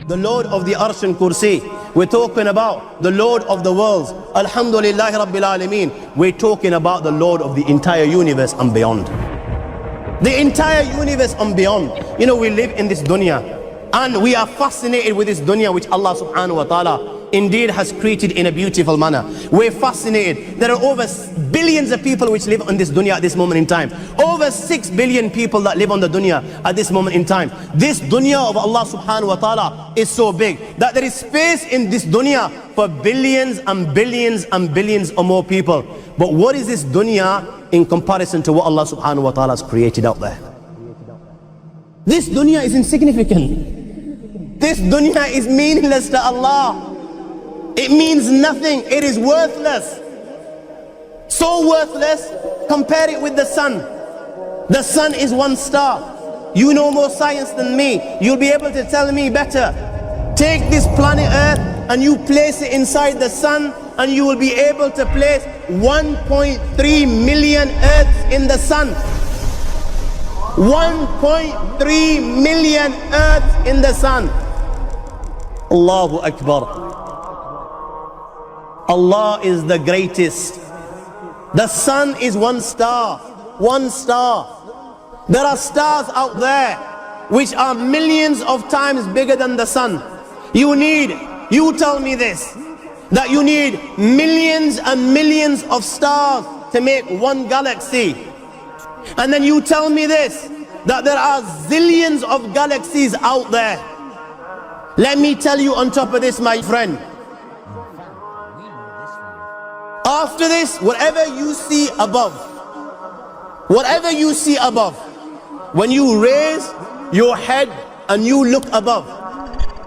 the Lord of the Arsh and Kursi. We're talking about the Lord of the worlds. Alhamdulillah Rabbil Alameen. We're talking about the Lord of the entire universe and beyond. The entire universe and beyond. You know, we live in this dunya and we are fascinated with this dunya which Allah subhanahu wa ta'ala indeed has created in a beautiful manner. We're fascinated. There are over billions of people which live on this dunya at this moment in time. Over 6 billion people that live on the dunya at this moment in time. This dunya of Allah subhanahu wa ta'ala is so big that there is space in this dunya for billions and billions and billions or more people. But what is this dunya in comparison to what Allah subhanahu wa ta'ala has created out there? This dunya is insignificant. This dunya is meaningless to Allah. It means nothing. It is worthless. So worthless, compare it with the sun. The sun is one star. You know more science than me. You'll be able to tell me better. Take this planet Earth and you place it inside the sun and you will be able to place 1.3 million Earths in the sun. 1.3 million Earths in the sun. Allahu Akbar. Allah is the greatest. The sun is one star. One star. There are stars out there which are millions of times bigger than the sun. You tell me this, that you need millions and millions of stars to make one galaxy. And then you tell me this, that there are zillions of galaxies out there. Let me tell you on top of this, my friend, after this, whatever you see above, when you raise your head and you look above,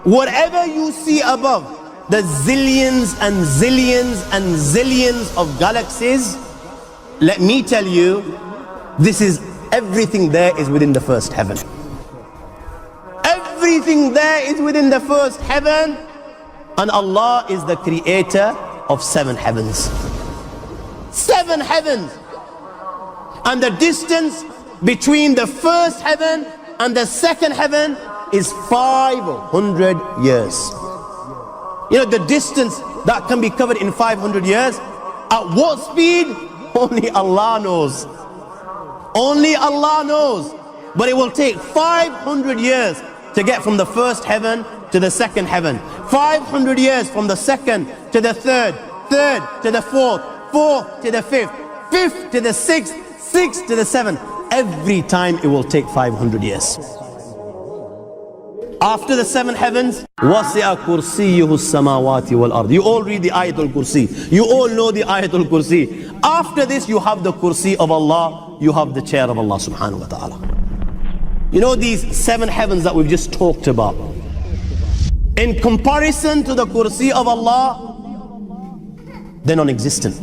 whatever you see above, the zillions and zillions and zillions of galaxies, let me tell you, this is everything there is within the first heaven. Everything there is within the first heaven, and Allah is the creator of 7 heavens. 7 heavens. And the distance between the first heaven and the second heaven is 500 years. You know, the distance that can be covered in 500 years, at what speed? Only Allah knows. Only Allah knows. But it will take 500 years to get from the first heaven to the second heaven. 500 years from the second to the third, third to the fourth, fourth to the fifth, fifth to the sixth, sixth to the seventh. Every time it will take 500 years. After the 7 heavens, وَسِعَ كُرْسِيُّهُ السَّمَاوَاتِ وَالْأَرْضِ. You all read the Ayatul Kursi. You all know the Ayatul Kursi. After this, you have the Kursi of Allah. You have the chair of Allah subhanahu wa ta'ala. You know these 7 heavens that we've just talked about, in comparison to the Kursi of Allah, they're non-existent.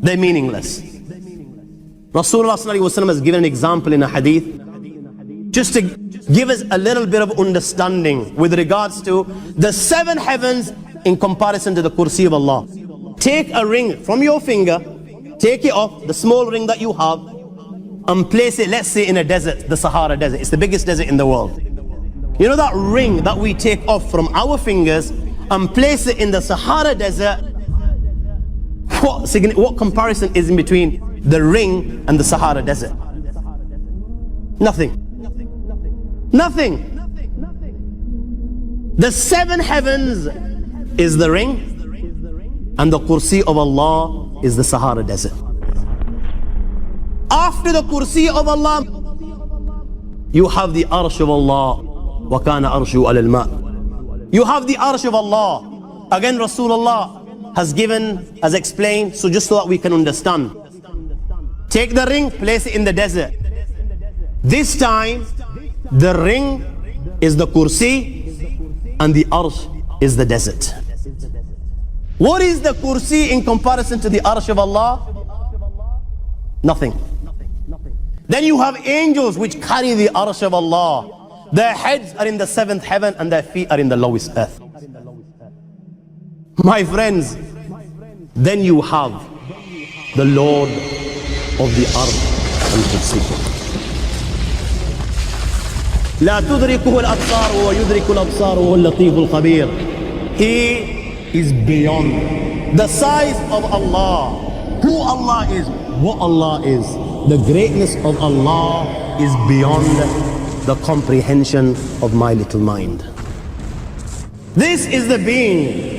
They're meaningless. Rasulullah sallallahu alaihi wasallam has given an example in a hadith just to give us a little bit of understanding with regards to the 7 heavens in comparison to the Kursi of Allah. Take a ring from your finger, take it off, the small ring that you have, and place it, let's say, in a desert, the Sahara Desert. It's the biggest desert in the world. You know that ring that we take off from our fingers and place it in the Sahara Desert? What comparison is in between the ring and the Sahara Desert? Nothing. Nothing. The 7 heavens is the ring, and the Kursi of Allah is the Sahara Desert. After the Kursi of Allah, you have the Arsh of Allah. وَكَانَ أَرْشُهُ عَلَى الْمَاءِ. You have the Arsh of Allah. Again, Rasulullah has explained, so just so that we can understand. Take the ring, place it in the desert. This time, the ring is the Kursi and the Arsh is the desert. What is the Kursi in comparison to the Arsh of Allah? Nothing. Then you have angels which carry the Arsh of Allah. Their heads are in the 7th heaven and their feet are in the lowest earth. My friends, then you have the Lord of the Arsh and Kursi. لا تدركه الأبصار وهو يدرك الأبصار وهو اللطيف الخبير. He is beyond the size of Allah, who Allah is, what Allah is. The greatness of Allah is beyond the comprehension of my little mind. This is the being